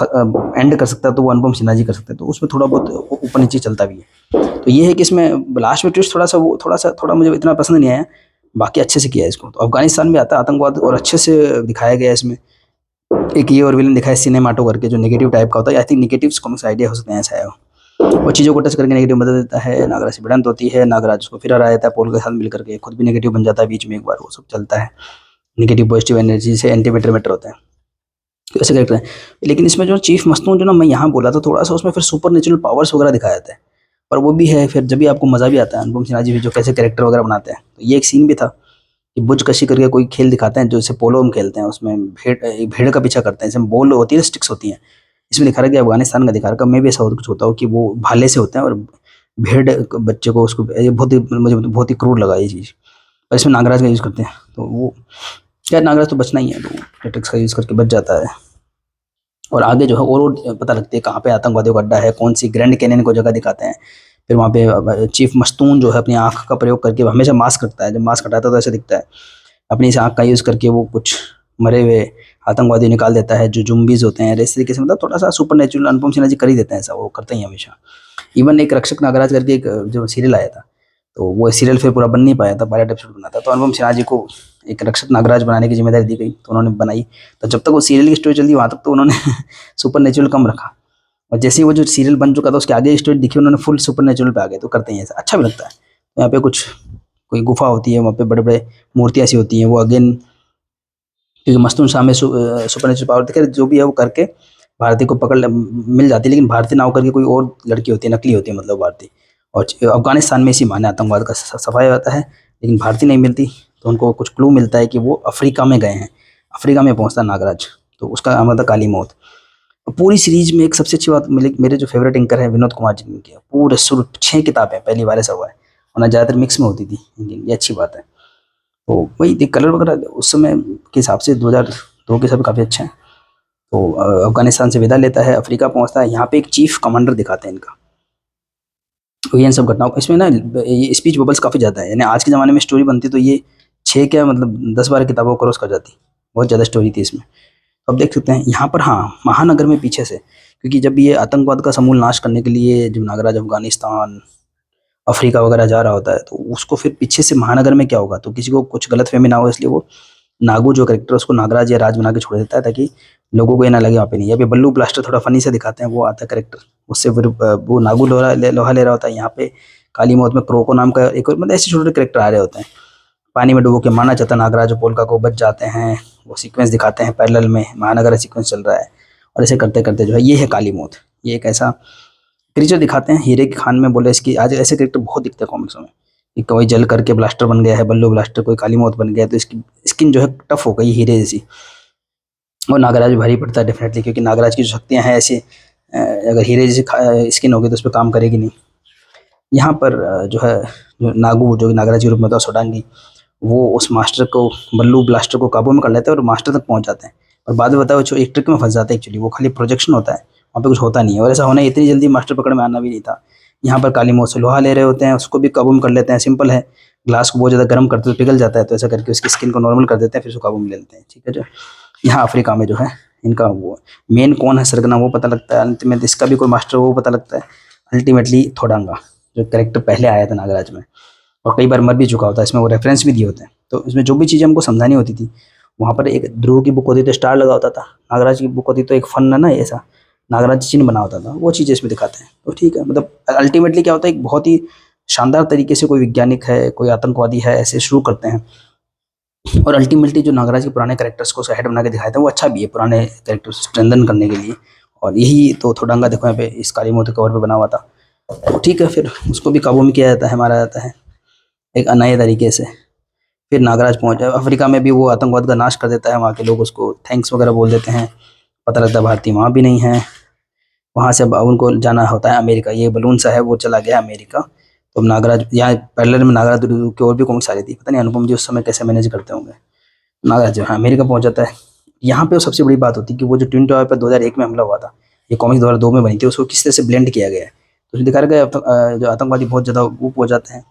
एंड कर सकता है, तो वो अनुपम सिन्हा जी कर सकते हैं। तो उसमें थोड़ा बहुत ऊपर नीचे चलता भी है। तो ये है कि इसमें लास्ट में ट्विस्ट थोड़ा सा वो थोड़ा मुझे इतना पसंद नहीं आया। बाकी अच्छे से किया है इसको। तो अफगानिस्तान में आता है आतंकवाद, और अच्छे से दिखाया गया है इसमें। एक ये और विलन दिखा है सिनेमाटो करके, जो नेगेटिव टाइप का होता है। I think negative comics idea हो सकते हैं, ऐसा है वो चीज़ों को टच करके नेगेटिव बदल देता है। नागराज से भिड़ंत होती है, नागराज उसको फिर हरा देता है पोल के साथ मिल करके, खुद भी नेगेटिव बन जाता है बीच में एक बार, वो सब चलता है। नेगेटिव पॉजिटिव एनर्जी से एंटी मैटर मैटर होता है, तो ऐसे कैरेक्टर है। लेकिन इसमें जो चीफ मस्तून जो ना मैं यहाँ बोला था, थोड़ा सा उसमें फिर सुपर नेचुरल पावर्स वगैरह दिखाया जाता है, पर वो भी है फिर जब भी आपको मजा भी आता है। अनुपम सिन्हा जी भी जो कैसे कैरेक्टर वगैरह बनाते हैं, तो ये एक सीन भी था कि बुज कशी करके कोई खेल दिखाते हैं, जो जैसे पोलो हम खेलते हैं, उसमें भेड़ का पीछा करते हैं, जैसे बॉल होती है, स्टिक्स होती हैं। इसमें दिखा रहा है कि अफगानिस्तान का दिखा रहा है, मैं भी ऐसा कुछ होता हो कि वो भाले से होते हैं, और भेड़ बच्चे को उसको, ये बहुत ही मुझे बहुत ही क्रूर लगा ये चीज़। और इसमें नागराज का यूज़ करते हैं, तो वो शायद नागराज तो बचना ही है, तो टेट्रिक्स का यूज़ करके बच जाता है। और आगे जो है और पता लगती है कहाँ पे आतंकवादियों का अड्डा है, कौन सी ग्रैंड कैनियन को जगह दिखाते हैं। फिर वहाँ पे चीफ मस्तून जो है अपनी आँख का प्रयोग करके हमेशा मास्क रखता है, जब मास्क हटाता है तो ऐसे दिखता है। अपनी इस आँख का यूज़ करके वो कुछ मरे हुए आतंकवादी निकाल देता है, जो जुम्बीज होते हैं। इस तरीके से मतलब थोड़ा सा सुपर नेचुरल अनुपम सिन्हा जी कर ही देते हैं, ऐसा वो करते ही हमेशा। इवन एक रक्षक नागराज करके एक जो सीरियल आया था, तो वो सीरियल फिर पूरा बन नहीं पाया था, 12 एपिसोड बना था। तो अनुपम सिन्हा जी को एक रक्षक नागराज बनाने की जिम्मेदारी दी गई, तो उन्होंने बनाई। तो जब तक वो सीरियल की स्टोरी चली वहाँ तक तो उन्होंने सुपर नेचुरल कम रखा, और जैसे ही वो जो सीरियल बन चुका था उसके आगे स्टोरी दिखी, उन्होंने फुल सुपर नेचुरल पे आ गए। तो करते ही ऐसा अच्छा भी लगता है। तो यहाँ पे कुछ कोई गुफा होती है, वहाँ पे बड़े बड़े मूर्तियाँ ऐसी होती हैं, वो अगेन क्योंकि मस्तून शाह में सुपर नेचुरल पावर दिखे, जो भी है वो करके भारती को पकड़ मिल जाती है। लेकिन भारती ना होकर के कोई और लड़की होती है, नकली होती है मतलब भारती। और अफगानिस्तान में इसी माने आतंकवाद का सफाया होता है, लेकिन भारती नहीं मिलती। तो उनको कुछ क्लू मिलता है कि वो अफ्रीका में गए हैं, अफ्रीका में पहुंचता है नागराज, तो उसका नाम था काली मौत। पूरी सीरीज में एक सबसे अच्छी बात मेरे जो फेवरेट एंकर है विनोद कुमार जी ने किया। पूरे शुरू 6 किताबें पहली बार ऐसा हुआ है, वरना ज़्यादातर मिक्स में होती थी, ये अच्छी बात है। तो वही कलर वगैरह उस समय के हिसाब से 2002 के सब काफ़ी अच्छे हैं। तो अफगानिस्तान से विदा लेता है, अफ्रीका पहुंचता है। यहाँ पे एक चीफ कमांडर दिखाते हैं इनका, तो ये इन सब घटनाओं इसमें ना ये स्पीच बबल्स काफ़ी ज़्यादा है। यानी आज के ज़माने में स्टोरी बनती तो ये 6 क्या मतलब 10-12 किताबों क्रॉस कर जाती, बहुत ज़्यादा स्टोरी थी इसमें। तो अब देख सकते हैं यहाँ पर, हाँ, महानगर में पीछे से, क्योंकि जब ये आतंकवाद का समूल नाश करने के लिए जब नागराज अफगानिस्तान अफ्रीका वगैरह जा रहा होता है, तो उसको फिर पीछे से महानगर में क्या होगा, तो किसी को कुछ गलतफहमी ना हो, इसलिए वो नागू जो कैरेक्टर है उसको नागराज या राज बना के छोड़ देता है, ताकि लोगों को ये ना लगे वहाँ पे नहीं। अभी बल्लू ब्लास्टर थोड़ा फनी से दिखाते हैं, वो आता है कैरेक्टर, उससे फिर वो नागू लोहा ले रहा होता है। यहाँ पे काली मौत में क्रोको नाम का एक और मतलब ऐसे छोटे छोटे कैरेक्टर आ रहे होते हैं। पानी में डुबो के मारना चाहता नागराज और पोलका को, बच जाते हैं। वो सीक्वेंस दिखाते हैं, पैरेलल में महानगर सीक्वेंस चल रहा है। और ऐसे करते करते जो है ये है काली मौत। ये एक ऐसा क्रीचर दिखाते हैं हीरे की खान में, बोले इसकी आज ऐसे कैरेक्टर बहुत दिखते हैं कॉमिक्स में कि कोई जल करके ब्लास्टर बन गया है, बल्लू ब्लास्टर, कोई काली मौत बन गया, तो इसकी स्किन जो है टफ हो गई हीरे जैसी। और नागराज भी भारी पड़ता है डेफिनेटली, क्योंकि नागराज की जो शक्तियाँ हैं ऐसी, अगर हीरे जैसी स्किन होगी तो उस पर काम करेगी नहीं। यहाँ पर जो है जो नागू जो कि नागराज के रूप में होता है सोडांगी, वो उस मास्टर को, बल्लू ब्लास्टर को काबू में कर लेते हैं और मास्टर तक पहुँच जाते हैं। और बाद में बताओ जो एक ट्रिक में फंस जाता है एक्चुअली, वो खाली प्रोजेक्शन होता है, वहाँ पे कुछ होता नहीं है। और ऐसा होना इतनी जल्दी मास्टर पकड़ में आना भी नहीं था। यहाँ पर काली मौत से लोहा ले रहे होते हैं, उसको भी काबू में कर लेते हैं, सिंपल है। ग्लास को बहुत ज़्यादा गर्म करते तो पिघल जाता है, तो ऐसा करके उसकी स्किन को नॉर्मल कर देते हैं, फिर उसको काबू में ले लेते हैं। ठीक है जो यहाँ अफ्रीका में जो है इनका वो मेन कौन है सरगना वो पता लगता है, अंत में इसका भी कोई मास्टर वो पता लगता है। अल्टीमेटली थोडांगा जो कैरेक्टर पहले आया था नागराज में और कई बार मर भी चुका होता है, इसमें वो रेफरेंस भी दिए होते हैं। तो इसमें जो भी चीज़ें हमको समझानी होती थी, वहाँ पर एक ध्रुव की बुक होती तो स्टार लगा होता था, नागराज की बुक होती तो एक फन है ना ऐसा नागराज चिन्ह बना होता था, वो चीज़ें इसमें दिखाते हैं। तो ठीक है, मतलब अल्टीमेटली क्या होता है, एक बहुत ही शानदार तरीके से कोई वैज्ञानिक है, कोई आतंकवादी है, ऐसे शुरू करते हैं। और अल्टीमेटली जो नागराज के पुराने कैरेक्टर्स को उसका हेड बना के दिखाया था वो अच्छा भी है, पुराने कैरेक्टर्स स्ट्रेंथन करने के लिए। और यही तो थोडांगा देखो यहाँ पे इस काली मोती कवर पे बना हुआ था। तो ठीक है, फिर उसको भी काबू में किया जाता है, मारा जाता है एक नए तरीके से। फिर नागराज पहुंच जाए अफ्रीका में भी, वो आतंकवाद का नाश कर देता है, वहाँ के लोग उसको थैंक्स वगैरह बोल देते हैं। पता लगता है भारतीय वहाँ भी नहीं है। वहाँ से अब उनको जाना होता है अमेरिका, ये बलून सा है वो चला गया अमेरिका। तो अब नागराज यहाँ पैरेलल में नागराज की और भी कॉमिक्स आ रही थी, पता नहीं अनुपम जी उस समय कैसे मैनेज करते होंगे। नागराज जो है अमेरिका पहुंच जाता है। यहाँ पे वो सबसे बड़ी बात होती है कि वो जो ट्विन टावर पर 2001 में हमला हुआ था, ये कॉमिक्स 2002 में बनी थी, उसको किस तरह से ब्लेंड किया गया है। तो उसमें दिखाया गया जो आतंकवादी बहुत ज़्यादा वो हो जाते हैं।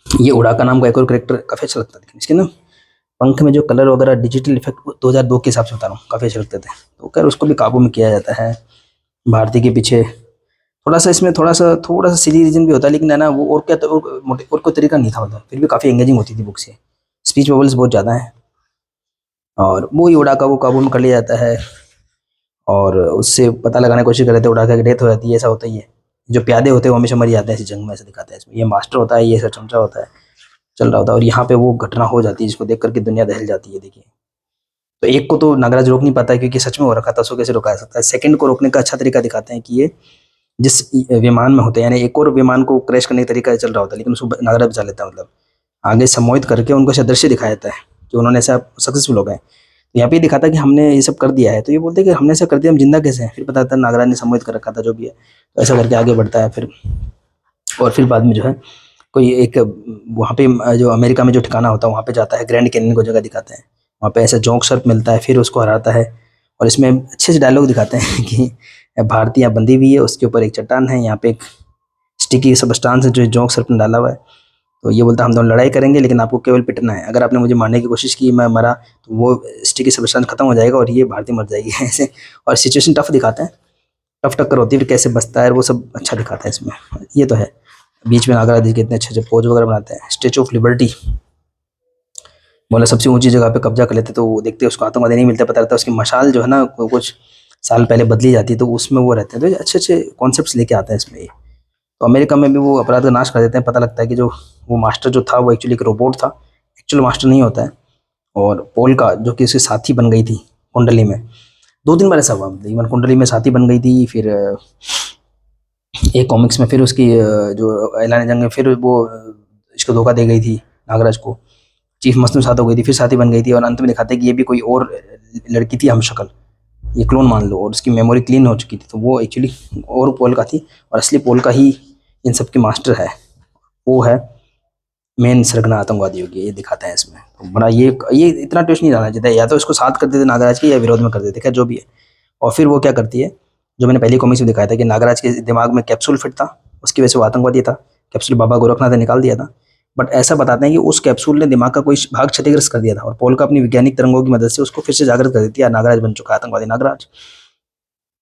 ये उड़ाका नाम का एक और करेक्टर काफ़ी अच्छा लगता है, इसके ना पंख में जो कलर वगैरह डिजिटल इफेक्ट 2002 के हिसाब से बता रहा हूँ काफ़ी अच्छे लगते थे। तो खैर उसको भी काबू में किया जाता है। भारती के पीछे थोड़ा सा इसमें थोड़ा सा सिली रीजन भी होता है, लेकिन है ना वो और क्या तो और कोई तरीका नहीं था, मतलब फिर भी काफ़ी एंगेजिंग होती थी बुक से। स्पीच बबल्स बहुत ज़्यादा हैं और वो ही उड़ाका वो काबू में कर लिया जाता है। और उससे पता लगाने की कोशिश कर रहे थे, उड़ाका की डेथ हो जाती है, ऐसा होता ही है। जो प्यादे होते हैं वो हमेशा मर जाते हैं ऐसी जंग में, ऐसा दिखाता है इसमें। ये मास्टर होता है, ये ऐसा चमचा होता है, चल रहा होता है। और यहाँ पे वो घटना हो जाती है जिसको देख करके दुनिया दहल जाती है। देखिए, तो एक को तो नागराज रोक नहीं पाता है क्योंकि सच में हो रखा था, उसको कैसे रोका जा सकता है। सेकंड को रोकने का अच्छा तरीका दिखाते हैं कि ये जिस विमान में होते हैं, यानी एक और विमान को क्रैश करने का तरीका चल रहा होता है, लेकिन उसको नागराज बचा लेता है। मतलब आगे सम्मोहित करके उनको ऐसा दृश्य दिखाया जाता है कि उन्होंने ऐसा सक्सेसफुल हो गए। तो यहाँ पे दिखाता है कि हमने ये सब कर दिया है, तो ये बोलते हैं कि हमने ऐसा कर दिया, हम जिंदा कैसे हैं। फिर पता चलता है नागराज ने सम्मोहित कर रखा था जो भी है, तो ऐसा करके आगे बढ़ता है फिर। और फिर बाद में जो है कोई एक वहाँ पे जो अमेरिका में जो ठिकाना होता है वहाँ पे जाता है, ग्रैंड कैनियन को जगह दिखाते हैं, वहाँ पे ऐसा जोंक सर्प मिलता है, फिर उसको हराता है। और इसमें अच्छे से डायलॉग दिखाते हैं कि भारती यहाँ बंदी हुई है, उसके ऊपर एक चट्टान है, यहाँ पे एक स्टिकी सबस्टांस है जो जोंक सर्प ने डाला हुआ है। तो ये बोलता है हम दोनों लड़ाई करेंगे लेकिन आपको केवल पिटना है, अगर आपने मुझे मारने की कोशिश की, मैं मरा तो वो स्टिकी सबस्टांस खत्म हो जाएगा और ये भारती मर जाएगी ऐसे। और सिचुएशन टफ दिखाते हैं, टफ टक्कर होती है फिर कैसे बचता है, वो सब अच्छा दिखाता है इसमें। ये तो है। बीच में नागराज जी के इतने अच्छे अच्छे पोज वगैरह बनाते हैं। स्टेचू ऑफ लिबर्टी बोला सबसे ऊंची जगह पे कब्जा कर लेते, तो वो देखते उसको आतंकवादी नहीं मिलता, पता रहता है उसकी मशाल जो है ना कुछ साल पहले बदली जाती है, तो उसमें वो रहते हैं। तो ये अच्छे अच्छे कॉन्सेप्ट्स लेके आते हैं इसमें ये। तो अमेरिका में भी वो अपराध का नाश कर देते हैं, पता लगता है कि जो वो मास्टर जो था वो एक्चुअली एक रोबोट था, एक्चुअल मास्टर नहीं होता है। और पोल का जो कि उसकी साथी बन गई थी कुंडली में, 2-3 बार ऐसा हुआ, मतलब इवन कुंडली में साथी बन गई थी, फिर एक कॉमिक्स में फिर उसकी जो ऐलान जंग में फिर वो इसको धोखा दे गई थी नागराज को, चीफ मस्त में साथ हो गई थी, फिर साथी बन गई थी। और अंत में दिखाते हैं कि ये भी कोई और लड़की थी हम शक्ल, ये क्लोन मान लो, और उसकी मेमोरी क्लीन हो चुकी थी, तो वो एक्चुअली और पोल का थी और असली पोल का ही इन सब की मास्टर है। वो है मेन सरगना आतंकवादी होगी, ये दिखाते हैं इसमें। तो बड़ा ये इतना ट्विस्ट नहीं डालना चाहिए, या तो इसको साथ कर देते नागराज के या विरोध में कर देते, क्या जो भी है। और फिर वो क्या करती है, जो मैंने पहली कॉमिक्स में दिखाया था कि नागराज के दिमाग में कैप्सूल फिट था, उसकी वजह से वो आतंकवादी था। कैप्सूल बाबा गोरखनाथ ने निकाल दिया था, बट ऐसा बताते हैं कि उस कैप्सूल ने दिमाग का कोई भाग क्षतिग्रस्त कर दिया था, और पोल का अपनी वैज्ञानिक तरंगों की मदद से उसको फिर से जागृत कर देती है। नागराज बन चुका है आतंकवादी नागराज।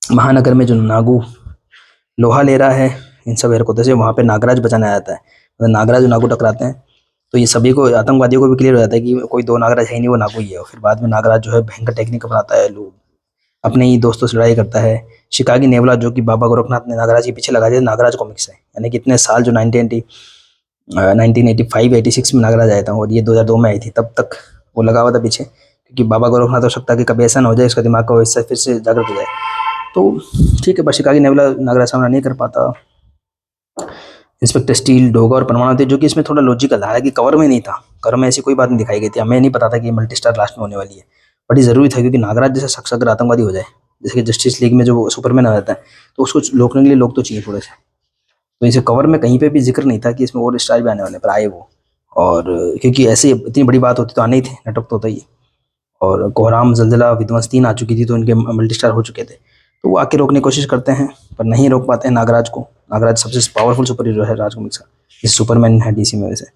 महानगर में जो नागू लोहा ले रहा है इन सब हरकतों से, वहाँ पे नागराज बचाने आ जाता है। मतलब नागराज और नागू टकराते हैं, तो ये सभी को आतंकवादियों को भी क्लियर हो जाता है कि कोई दो नागराज है ही नहीं, वो नागू ही है। और फिर बाद में नागराज जो है भयंकर टेक्निक अपनाता है, लोग अपने ही दोस्तों से लड़ाई करता है। शिकागी नेवला जो कि बाबा गोरखनाथ ने नागराज के पीछे लगा दिया, नागराज कॉमिक्स है, यानी कि इतने साल जो 1985-86 में नागराज आया था और ये 2002 में आई थी, तब तक वो लगा हुआ था पीछे, क्योंकि बाबा गोरखनाथ हो सकता है कि कभी ऐसा ना हो जाए इसका दिमाग का हिस्सा फिर से जागृत हो जाए। तो ठीक है, बस शिकागी नेबुला नागराज सामना नहीं कर पाता। इंस्पेक्टर स्टील, डोगा और परमाणु थे, जो कि इसमें थोड़ा लॉजिकल था, हालांकि कवर में नहीं था। कवर में ऐसी कोई बात नहीं दिखाई गई थी, हमें नहीं पता था कि मल्टी स्टार लास्ट में होने वाली है। बट ये जरूरी था क्योंकि नागराज जैसा शख्स अगर आतंकवादी हो जाए, जैसे कि जस्टिस लीग में जो सुपरमैन आ जाता है, तो उसको रोकने के लिए लोग तो चाहिए थोड़े से। तो इसे कवर में कहीं पे भी जिक्र नहीं था कि इसमें और स्टार भी आने वाले, पर आए वो। और क्योंकि ऐसे इतनी बड़ी बात होती तो आने ही थे, नाटक तो होता ही है। और कोहराम, जलजला, विध्वंस 3 आ चुकी थी, तो इनके मल्टी स्टार हो चुके थे। तो वो आके रोकने की कोशिश करते हैं, पर नहीं रोक पाते हैं नागराज को। नागराज सबसे पावरफुल सुपर हीरो है राज कॉमिक्स का, जिस सुपरमैन है डीसी में वैसे।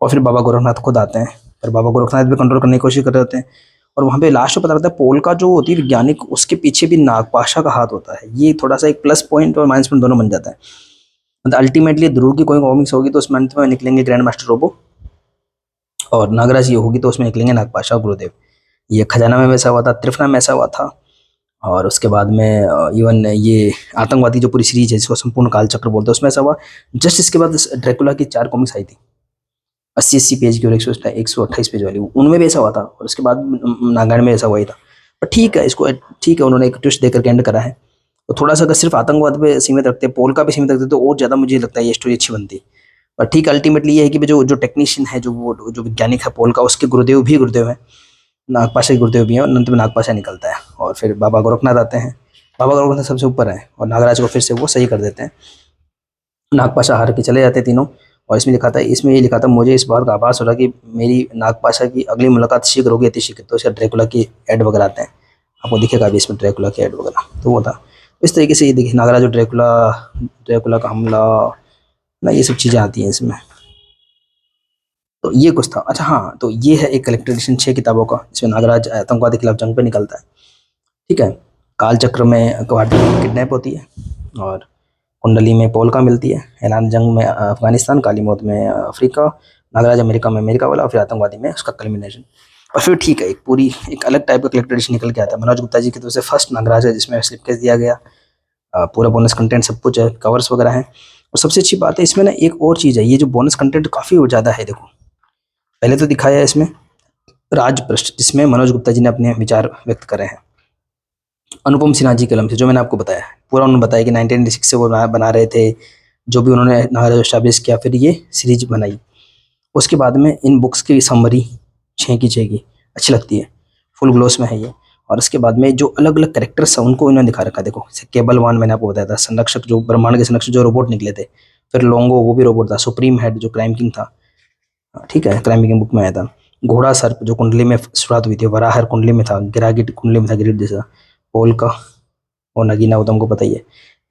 और फिर बाबा गोरखनाथ खुद आते हैं, पर बाबा गोरखनाथ भी कंट्रोल करने की कोशिश कर रहे होते हैं। और वहाँ पे लास्ट में पता लगता है पोल का जो होती है वैज्ञानिक, उसके पीछे भी नागपाशा का हाथ होता है। ये थोड़ा सा एक प्लस पॉइंट और माइनस पॉइंट दोनों बन जाता है। मतलब अल्टीमेटली ध्रुव की कोई कॉमिक्स होगी तो उसमें अंत में निकलेंगे ग्रैंड मास्टर रोबो, और नागराज ये होगी तो उसमें निकलेंगे नागपाशा गुरुदेव। ये खजाना में वैसा हुआ था, त्रिफना में ऐसा हुआ था। और उसके बाद में इवन ये आतंकवादी जो पूरी सीरीज है जिसको संपूर्ण काल चक्र बोलते हैं, उसमें ऐसा हुआ। जस्ट इसके बाद ड्रैकुला की 4 कॉमिक्स आई थी, 80 पेज की और 128 पेज वाली, उनमें भी ऐसा हुआ था। और उसके बाद नागालैंड में ऐसा हुआ ही था। पर ठीक है, इसको ठीक है, उन्होंने एक ट्विस्ट देकर के एंड करा है। तो थोड़ा सा अगर सिर्फ आतंकवाद पे सीमित रखते, पोल का भी सीमित रखते, तो और ज़्यादा मुझे लगता है ये स्टोरी अच्छी बनती। पर ठीक, अल्टीमेटली ये है कि जो जो टेक्नीशियन है, जो वैज्ञानिक है पोल का, उसके गुरुदेव भी गुरुदेव है, नागपाशा के गुरुदेव भी हैं, और अंत में नागपाशा निकलता है। और फिर बाबा गोरखनाथ आते हैं। बाबा गोरखनाथ सबसे ऊपर है और नागराज को फिर से वो सही कर देते हैं। नागपाशा हार के चले जाते हैं तीनों। और इसमें ये लिखा था, मुझे इस बात का आभास हो रहा कि मेरी नागपाशा की अगली मुलाकात शीघ्र होगी, अति शीघ्र। तो इसका ड्रैकुला की ऐड वगैरह आते हैं, आपको दिखेगा भी इसमें ड्रैकुला की ऐड वगैरह, तो वो था। इस तरीके से ये देखिए, नागराज और ड्रैकुला, ड्रैकुला का हमला ना, ये सब चीज़ें आती हैं इसमें। तो ये कुछ था। अच्छा हाँ, तो ये है एक कलेक्टर एडिशन 6 किताबों का, जिसमें नागराज आतंकवाद के खिलाफ जंग पे निकलता है। ठीक है। काल चक्र में गुवाहाटी किडनैप होती है, और कुंडली में पोलका मिलती है, ऐलान जंग में अफगानिस्तान, काली मौत में अफ्रीका, नागराज अमेरिका में अमेरिका वाला, और फिर आतंकवादी में उसका कल्मिनेशन। और फिर ठीक है, एक अलग टाइप का कलेक्टर एडिशन निकल के आता है मनोज गुप्ता जी की तरफ से, फर्स्ट नागराज है, जिसमें स्लिप केस दिया गया, पूरा बोनस कंटेंट सब कुछ है, कवर्स वगैरह हैं। और सबसे अच्छी बात है इसमें ना, एक और चीज़ है, ये जो बोनस कंटेंट काफ़ी ज़्यादा है। देखो, पहले तो दिखाया है इसमें राज पृष्ठ, जिसमें मनोज गुप्ता जी ने अपने विचार व्यक्त करे हैं अनुपम सिन्हा जी के कलम से, जो मैंने आपको बताया है। पूरा उन्होंने बताया कि 1996 से वो बना रहे थे, जो भी उन्होंने नागराज एस्टैब्लिश किया, फिर ये सीरीज बनाई। उसके बाद में इन बुक्स की समरी 6 की 6 की अच्छी लगती है, फुल ग्लोस में है ये। और उसके बाद में जो अलग अलग कैरेक्टर्स हैं उनको इन्होंने दिखा रखा है। देखो, जैसे केबल वन मैंने आपको बताया था, संरक्षक, जो ब्रह्मांड के संरक्षक, जो रोबोट निकले थे। फिर लोंगो, वो भी रोबोट था। सुप्रीम हेड, जो क्राइम किंग था, ठीक है, क्राइम किंग बुक में आया था। घोड़ा सर्प, जो कुंडली में शुरुआत हुई थी, वराहर कुंडली में था, गिरागिट कुंडली में था, गिरिट जैसा। पोल का और नगीना, वो तुमको पता ही है।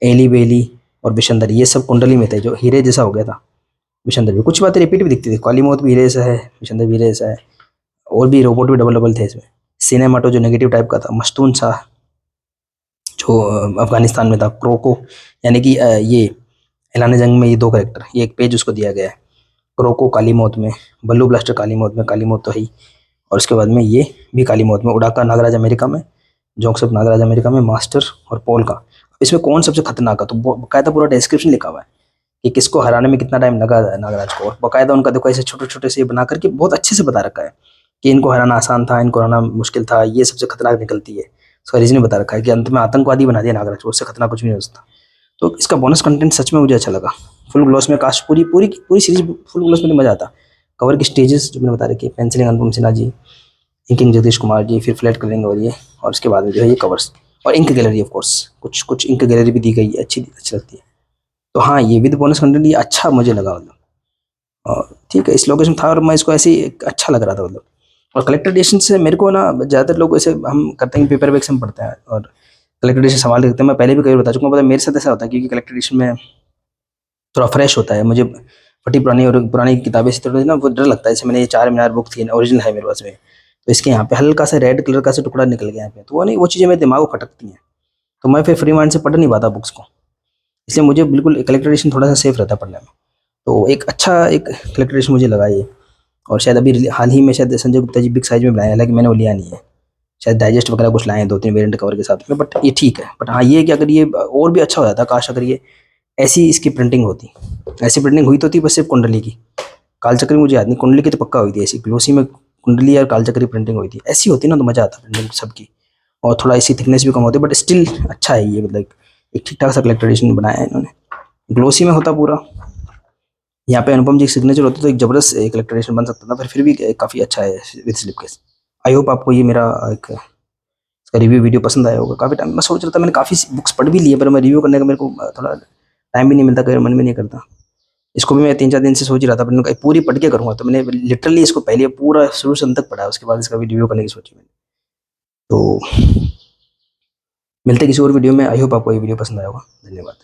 एली बेली और विशंदर, ये सब कुंडली में थे, जो हीरे जैसा हो गया था। विशंदर भी कुछ बातें रिपीट भी दिखती थी, काली मौत भी हीरे जैसा है, विशंदर भी हीरे जैसा है। और भी रोबोट भी डबल डबल थे इसमें। सिनेमाटो, जो नेगेटिव टाइप का था। मस्तून शाह, जो अफगानिस्तान में था। क्रोको, यानी कि ये ऐलान जंग में ये 2 कैरेक्टर, ये एक पेज उसको दिया गया है। क्रोको काली मौत में, बल्लू ब्लास्टर काली मौत में, काली मौत तो है ही। और उसके बाद में ये भी काली मौत में, उड़ाका नागराज अमेरिका में, जोंकसप नागराज अमेरिका में, मास्टर और पोल का। इसमें कौन सबसे खतरनाक है, तो बकायदा पूरा डिस्क्रिप्शन लिखा हुआ है कि किसको हराने में कितना टाइम लगा नागराज को। और बकायदा उनका देखो ऐसे छोटे छोटे से बना करके बहुत अच्छे से बता रखा है कि इनको हराना आसान था, इनको हराना मुश्किल था, ये सबसे खतरनाक निकलती है। उसका रीजन बता रखा है कि अंत में आतंकवादी बना दिया नागराज को, उससे खतरनाक कुछ भी नहीं हो सकता। तो इसका बोनस कंटेंट सच में मुझे अच्छा लगा। फुल ग्लॉस में काश पूरी पूरी पूरी सीरीज फुल ग्लॉस में मजा आता। कवर की स्टेजेस जो मैंने बता रखी है, पेंसिलिंग अनुपम सिन्हा जी, इंकिंग जगदीश कुमार जी, फिर फ्लैट कलरिंग और ये, और उसके बाद में जो है ये कवर्स और इंक गैलरी। ऑफ कोर्स कुछ कुछ इंक गैलरी भी दी गई है, अच्छी लगती है। तो हाँ, ये विद बोनस कंटेंट ये अच्छा मुझे लगा, मतलब। और ठीक है, इस लोकेशन था और मैं इसको ऐसे ही अच्छा लग रहा था, मतलब। और कलेक्टर एडिशन से मेरे को ना, ज़्यादातर लोग ऐसे हम करते हैं पेपर बैग से हम पढ़ते हैं, और कलेक्टर एडिशन सवाल करते हैं। मैं पहले भी कई बार बता चुका हूँ, मेरे साथ ऐसा होता है क्योंकि कलेक्टर एडिशन में थोड़ा फ्रेश होता है। मुझे फटी पुरानी और पुरानी किताबें से थोड़ा ना वो डर लगता है। जैसे मैंने ये 4 मीनार बुक थी, ओरिजिनल है मेरे पास में, तो इसके यहाँ पे हल्का सा रेड कलर का से टुकड़ा निकल गया यहाँ पे, तो वो नहीं, वो चीज़ें मेरे दिमाग को खटकती हैं। तो मैं फिर फ्री माइंड से पढ़ नहीं पाता बुक्स को, इसलिए मुझे बिल्कुल कलेक्टर एडिशन थोड़ा सा सेफ रहता है पढ़ने में। तो एक अच्छा एक कलेक्टर एडिशन मुझे लगा ये। और शायद अभी हाल ही में शायद संजय गुप्ता जी बिग साइज में बनाए, हालांकि मैंने वो लिया नहीं है। शायद डाइजेस्ट वगैरह कुछ लाए हैं 2-3 वेरिएंट कवर के साथ में, बट ये ठीक है। बट हाँ, ये है कि अगर ये और भी अच्छा हो जाता, काश अगर ये ऐसी इसकी प्रिंटिंग होती, ऐसी प्रिंटिंग हुई तो थी, बस सिर्फ कुंडली की। कालचक्र मुझे याद नहीं, कुंडली की तो पक्का हुई थी ऐसी ग्लोसी में। कुंडली और कालचक्री प्रिंटिंग हुई थी, ऐसी होती ना तो मज़ा आता प्रिंटिंग सबकी। और थोड़ा इसी थिकनेस भी कम होती है, बट स्टिल अच्छा है ये, मतलब एक ठीक ठाक सा कलेक्टर एडिशन बनाया है इन्होंने। ग्लोसी में होता पूरा, यहाँ पे अनुपम जी की सिग्नेचर होती तो एक जबरदस्त एक कलेक्टर एडिशन बन सकता था, फिर भी काफ़ी अच्छा है with slip case. I hope आपको ये मेरा एक इसका रिव्यू वीडियो पसंद आया होगा। काफ़ी टाइम मैं सोच रहा था, मैंने काफ़ी बुक्स पढ़ भी ली है, पर मैं रिव्यू करने का मेरे को थोड़ा टाइम भी नहीं मिलता, कहीं मन भी नहीं करता। इसको भी मैं 3-4 दिन से सोच ही रहा था, मैंने कहा पूरी पढ़ के करूँगा, तो मैंने लिटरली इसको पहले पूरा शुरू से अंत तक पढ़ा है, उसके बाद इसका भी रिव्यू करने की सोची मैंने। तो मिलते हैं किसी और वीडियो में। आई होप आपको ये वीडियो पसंद आया होगा। धन्यवाद।